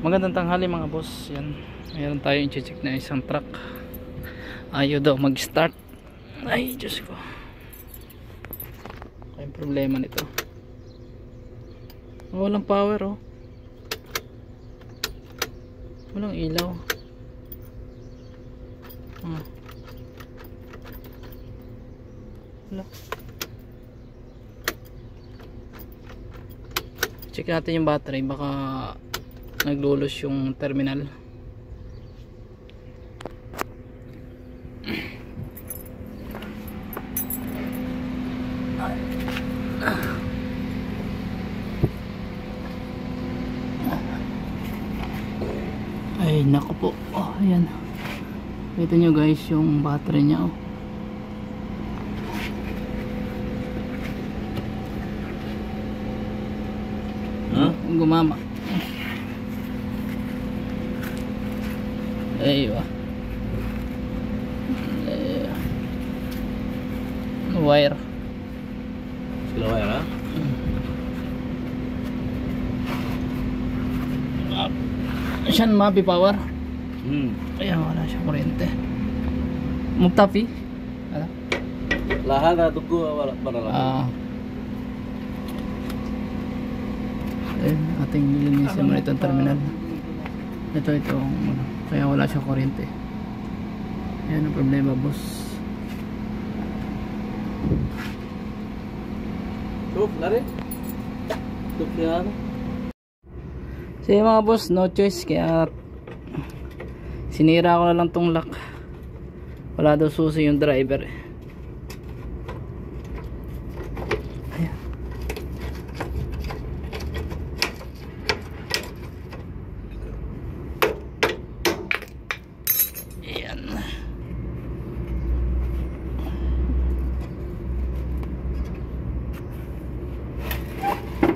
Magandang tanghali mga boss. Yan, mayroon tayong i-check na isang truck. Ayaw daw mag-start. Ay, Diyos ko. Kaya problema nito. Walang power oh. Walang ilaw. Wala. Check natin yung battery, baka naglulos yung terminal. Ay naku po. Oh, ayan. Kita nyo guys yung battery nya oh. Gumama. Aywa. Wire. Sila wire ha? Siyan mapi power. Ayan, wala siya kuryente. Mugtapi. Ano? Lahat na dugo para lang. Ating nilinisin mo itong terminal. Ito kaya wala siya kuryente. Ayan ang problema boss. Tup, lari. Tup niya ano? So yung mga boss, no choice, kaya sinira ko na lang tong lock. Wala daw susi yung driver eh. Ayan. Ayan.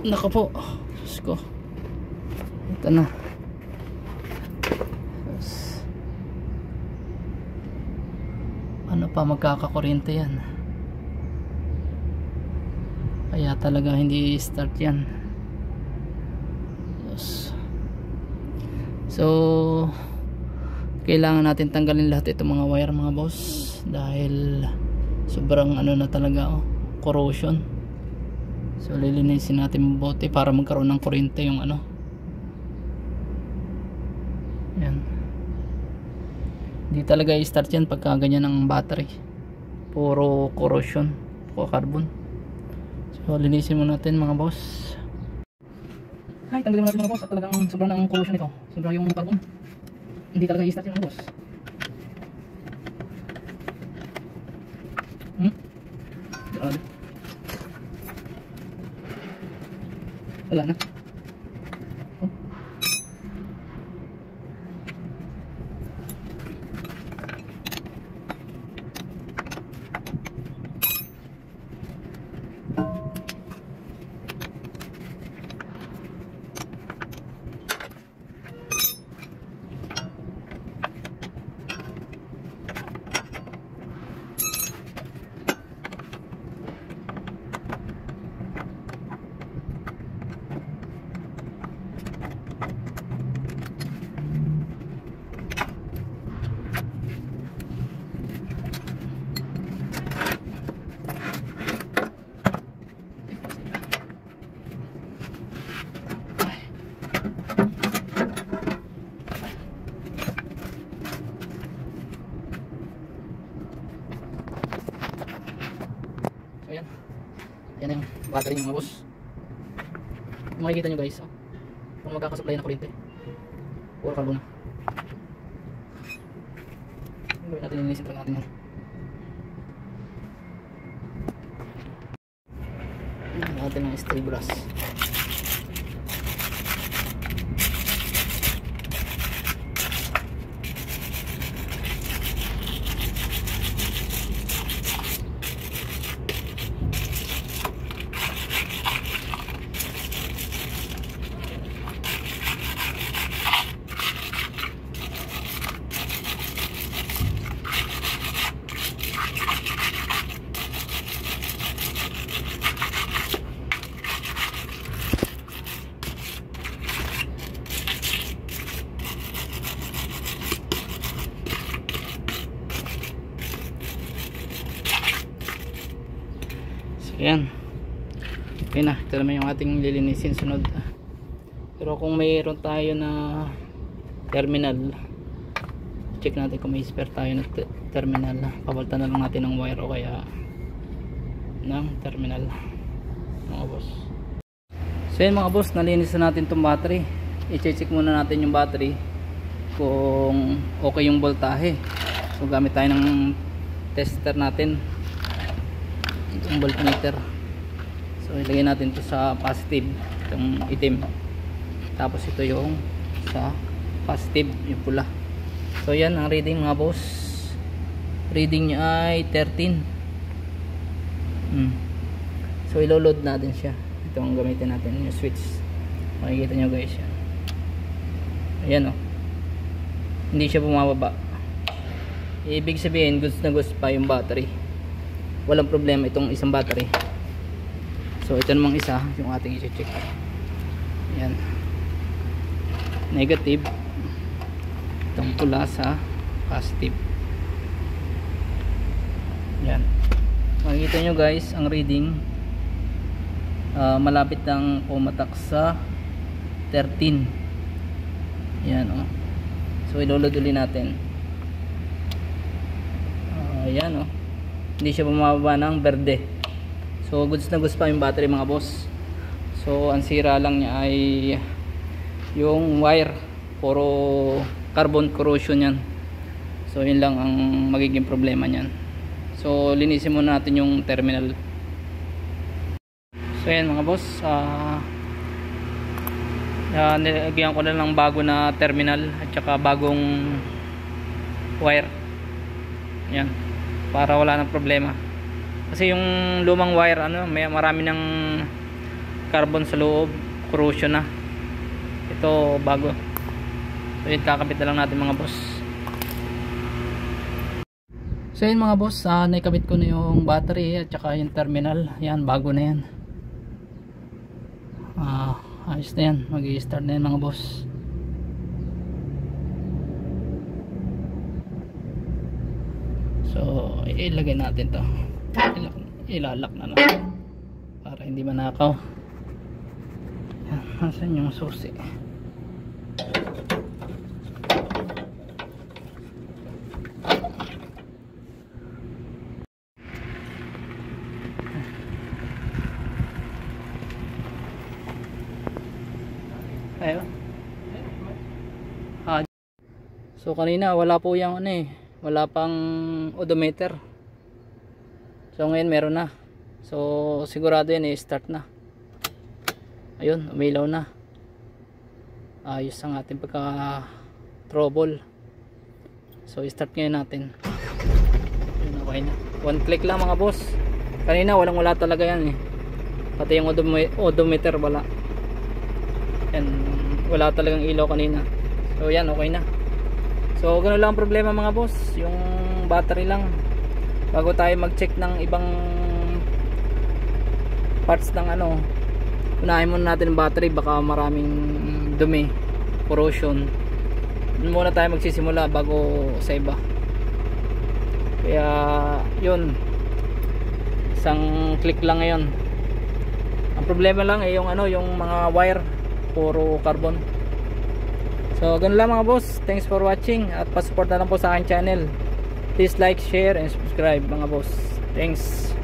Naka po. Diyos ko. Ito na. Ano pa, magkakakuryente yan. Kaya talaga hindi start yan. So kailangan natin tanggalin lahat itong mga wire mga boss, dahil sobrang ano na talaga oh, corrosion. So lilinisin natin mabuti para magkaroon ng kuryente yung ano. Yan. Hindi talaga i-start yan pagka ganyan ang battery. Puro corrosion, puro carbon. So linisin mo natin mga boss. Ay, tanggalin mo natin mga boss. At talagang sobrang ang corrosion nito. Sobrang yung carbon. Hindi talaga i-start yan mga boss. Grabe. Wala na. Ayan. Ayan yung battery mga boss. Kung makikita nyo guys, kung magkakasupply na kuryente, puro carbon na. Gawin natin, nilisin talaga natin yan. Natin ng steel brass. Ayan. Okay na, ito naman yung ating lilinisin sunod. Pero kung mayroon tayo na terminal, check natin kung may spare tayo na terminal. Pabalta na lang natin ng wire o kaya ng terminal, mga boss. So yun mga boss, nalinis na natin itong battery. I-check muna natin yung battery kung okay yung voltahe. So gamit tayo ng tester natin, itong voltmeter. So ilagay natin ito sa positive, itong itim, tapos ito yung sa positive, yung pula. So yan ang reading mga boss. Reading niya ay 13. So ilo-load natin siya. Ito ang gamitin natin, yung switch. Makikita nyo guys yan. Ayan o, hindi siya bumababa. Ibig sabihin goods na goods pa yung battery, walang problema itong isang battery. So ito namang isa yung ating i-check. Ayan, negative, itong pula sa positive. Ayan, makikita nyo guys ang reading, malapit ng pumatak sa 13. Ayan o, so ilolod ulit natin. Ayan o, hindi siya bumababa ng berde. So goods na goods pa yung battery mga boss. So ang sira lang niya ay yung wire, puro carbon corrosion yan. So yun lang ang magiging problema niyan. So linisin muna natin yung terminal. So yan mga boss, nilagyan ko na lang bago na terminal at saka bagong wire. Yan, para wala nang problema. Kasi yung lumang wire may marami ng carbon sa loob, corrosion na. Ito bago. So yun, kakabit na lang natin mga boss. So yun mga boss, naikabit ko na yung battery at saka yung terminal. Yan, bago na yan. Ayos na yan, mag-i-start na yan mga boss. So ilagay natin to, ilalak na natin para hindi manakaw. Yan, nasan yung susi? Ayo. So kanina wala po yung wala pang odometer. So ngayon meron na. So sigurado yan start na. Ayun, umilaw na. Ayos ang ating pagka trouble. So start ngayon natin. Ayun, okay na. One click lang mga boss. Kanina wala talaga yan Pati yung odometer wala. Yan, wala talagang ilaw kanina. So yan, okay na. So ganoon lang ang problema mga boss, yung battery lang. Bago tayo mag-check ng ibang parts ng unahin muna natin ang battery, baka maraming dumi, corrosion. Doon muna tayo magsisimula bago sa iba. Kaya yun, isang click lang ngayon. Ang problema lang ay yung yung mga wire, puro carbon. So ganun lang mga boss, thanks for watching at pa-support na lang po sa aking channel. Please like, share and subscribe mga boss. Thanks.